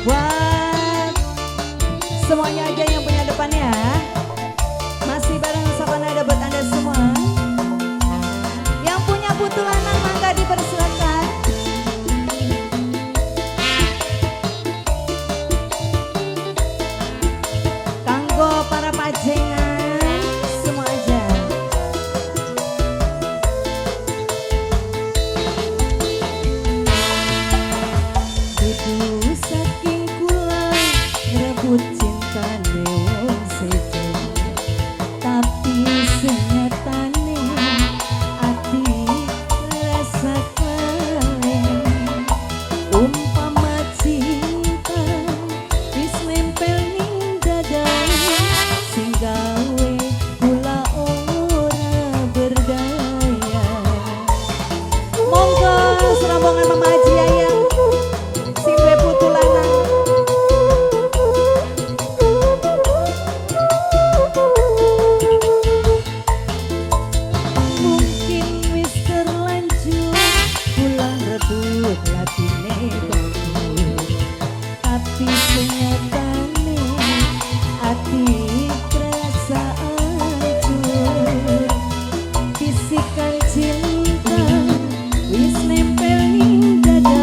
Buat semuanya aja yang punya depannya, masih bareng Sapanada buat Anda semua. Yang punya putulanan mangga dipersilakan. Kanggo para pajengan semua aja. Dudu saking kula rebut cintane wong sedo, tapi senyatane ati rasa kelalen. Umpama cinta wis nempel ning dada, sing gawe kula ora berdaya. Monggo serombongan Mama Haji Ayang sing duwe putulanan. Mungkin wis terlanjur pulang rebut latine batur, tapi senyatane ati kerasa hancur. Bisikan cinta wis nempel ning dada,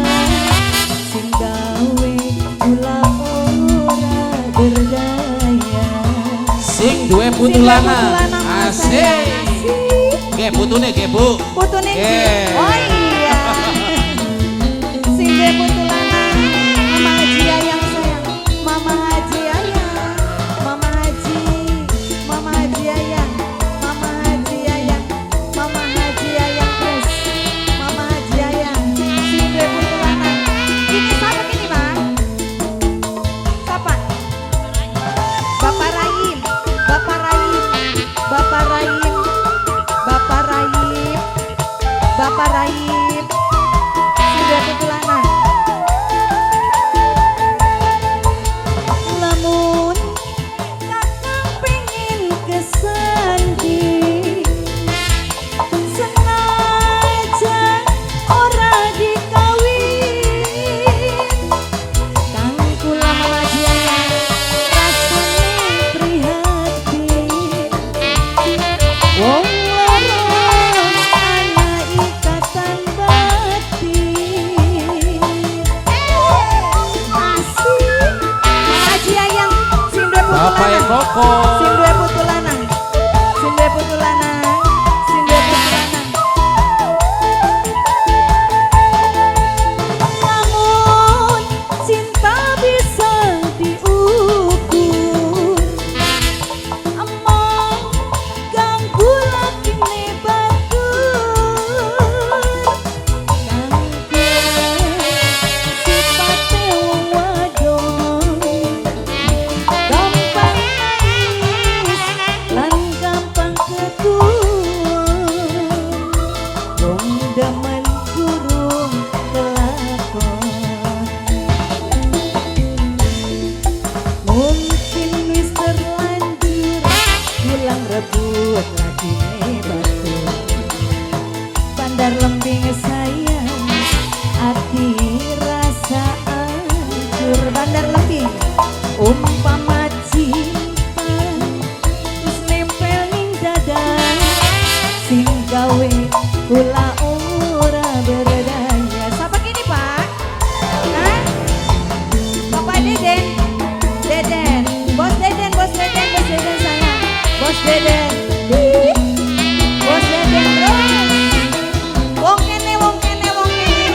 sing gawe kula ora berdaya. Sing duwe putulanan asik. Ge putune ge Bu. Putune Ge. oh iya. Sing duwe putulanan Mama Haji Ayang sayang. Mama Haji Ayang. Mama Haji. Mama Haji Ayang. Mama Haji Ayang. Mama Haji Ayang terus. Mama Haji Ayang. Sing duwe putulanan. Ini siapa ini, Bang? Siapa? Bapak Rahim. Bapak Rahim. Bapak Rahim. Bapak Rahim. Bapak Rahim. Sudah putulanan. Lamun kakang pengen kesandi, senajan ora dikawin, kang kula Mama Haji Ayang rasane prihatin. Wong loro ana ikatan batin. Asik. Mama Haji Ayang sing duwe Bapak putulanan. Koko. Sing duwe putulanan. Sing duwe putulanan. Sing duwe putulanan. Namun cinta bisa diukur, amang ganggu lakine batur. Kang kula sipate wong wadon, gampang nangis lan gampang ketuun. Wong demen kurung kelakon, mungkin wis terlanjur pulang rebut latine batur. Bandar lembing sayang ati rasa hancur. Bandar lembing umpama cinta wis nempel ning dada, sing gawe kula ora berdaya. Siapa gini, Pak? Hah? Bapak Deden. Deden. Bos Deden, Bos Deden, Bos Deden sayang. Bos Deden. Bos Deden terus. Wong kene, wong kene, wong kene.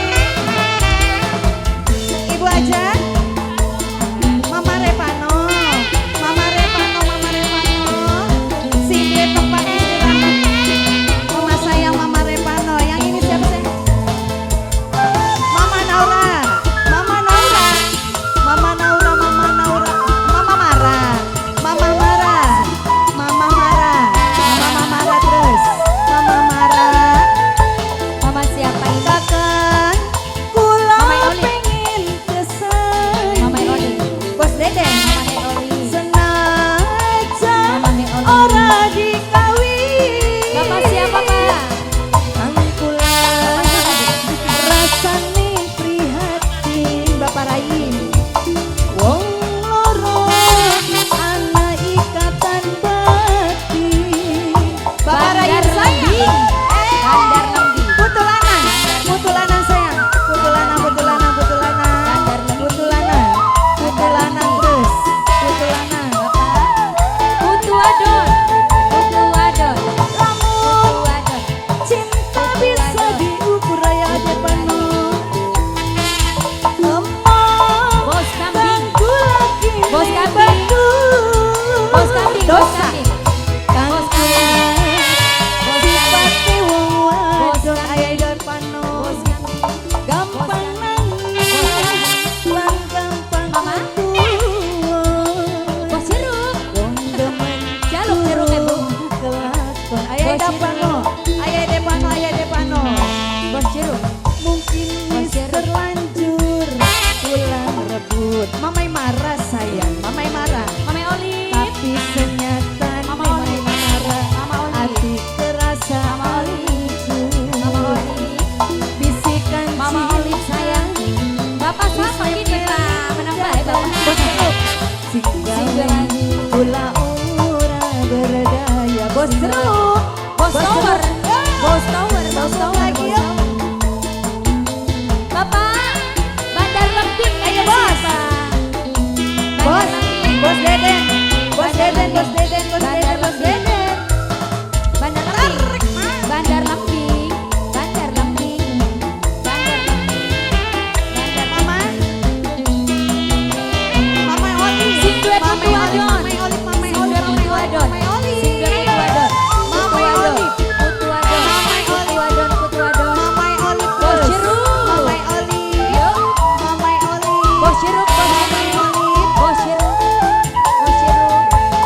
Ibu aja. Mama Repano. Mama Pas sama gini Pak, menambah Bapak. Singgawe kula ora berdaya. Bos jeruk, Bos Tower. Bos Tower, Bos Tower. lagi yuk. Bapak, Bandar Lembing. Ayo, Bos. Bos, Bos Deden, Bos Deden, Bos Deden, Bos Bandar Deden, Bos Lembing. Deden. Bandar Lembing. Bandar Lembing. Bandar Lembing. Bandar Lembing. Bandar Mama, Mama Oli, Sing dua Mama putu Oli, adon. Mama Oli, Mama Sing Oli, dua putu Mama adon. Oli, Sing dua putu adon. Mama Putu Oli, adon. Putu adon. Putu adon. Putu adon. Mama Oli, Bos jeruk. Mama Oli, Yuk. Mama Oli, Bos jeruk. Bos Mama jeruk. Oli. Bos jeruk. Bos jeruk.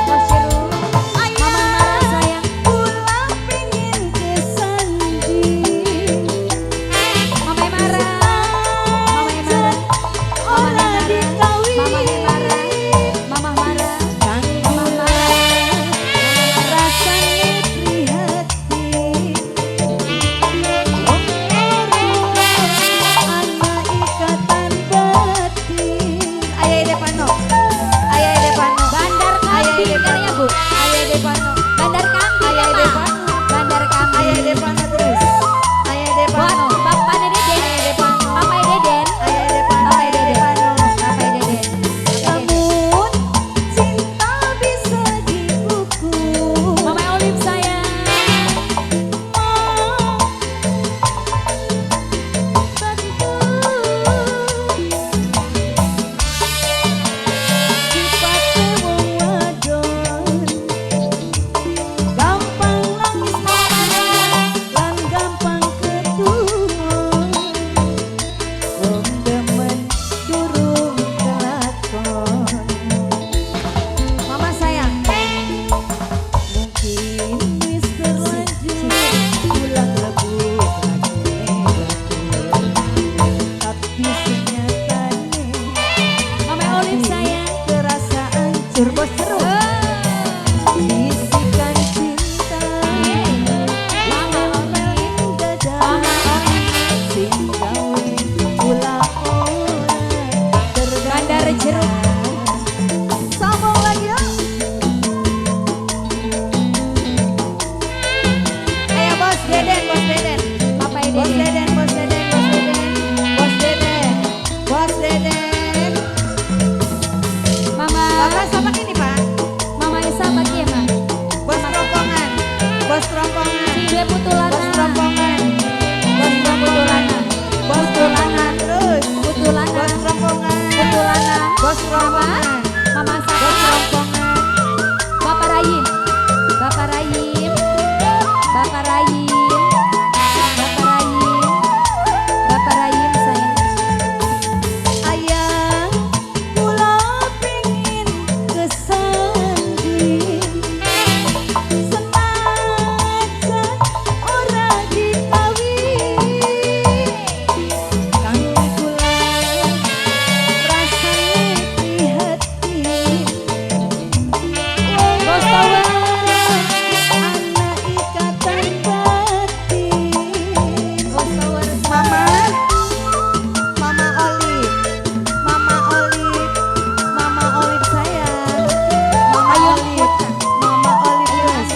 Bos jeruk. Mama marah sayang. Pulang pengen ke Sandi. Mama marah. Mama marah. Ora dikawin. Mama marah. Mama marah. Kang Mama marah. rasane prihatin. Wong loro ana ikatan batin. Ayah Depano. Ayah Depano. Bandar Kambing Ayah kan ya Bu? Ayah Depano. Bandar Kambing Ayah ya, Pak? Depano. Bandar Kambing. Ayah Depano terus. Ayah Buat Depano. Bapak Deden. Ayah Depano. Papai Deden. Ayah Depano. Papai Ayah Deden. Depano. Papai Deden. Papai Deden. Namun cinta bisa diukur. Mama Olive sayang. Sifate wong wadon gampang nangis lan gampang ketuwon. Wong demen durung kelakon. Mama sayang, mungkin wis terlanjur pulang rebut tapi senyatane Mama Olive sayang. terasa hancur. Bos jeruk. Bisikan cinta Mama Olive. dada Mama Olive. sing gawe kula ora Bandar jeruk. Sambung lagi yuk. Ayo Bos Deden, Bos Deden. Papai Bos Deden. Deden, Bos Deden, Bos Deden. Bos Deden. Bos Deden. Mama. Bapak sama ini, Pak. Mama Isa pagi ya, Mak? Bos rombongan. Bos rombongan. Sing dua putulana. Bos rombongan. Bos putulana. Bos rombongan terus. Putulana. Bos rombongan. Putulana. Bos rombongan. Mama Bos Sapa. rombongan. Bapak Rahim. Bapak Rahim. Bapak Rahim. Bapak Rahim. Bapak Rahim sayang. Ayah, kula pengin kesanding. Senajan ora dikawin. Kang kula rasane prihatin. Bos Tower. Ana ikatan batin. Bos Tower. Mama, Mama Olive, Mama Olive, Mama Olive sayang, Mama Ayun Olive, Mama Olive terus,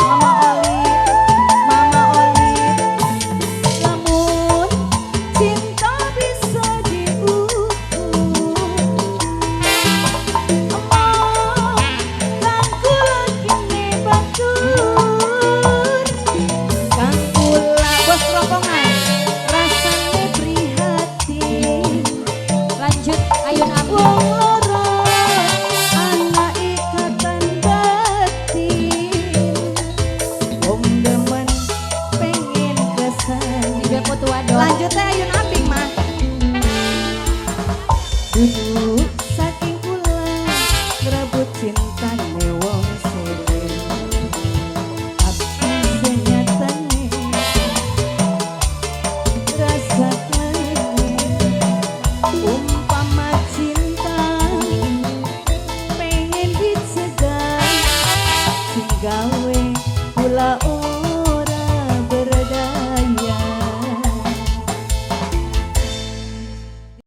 Mama Olive, Mama Olive. Lamun cinta bisa diukur, kang kula kene batur. Kang kula bos rombongan rasane prihatin. Lanjut Ayun Abdi. Wong loro ana ikatan batin. Wong demen pengen kesan. Dua putu adon. Lanjut teh Ayun Abing mah. Duduk saking kula ngrebut cintane wong selen. Tapi senyatane rasa umpama cinta pengen dicegah sing gawe kula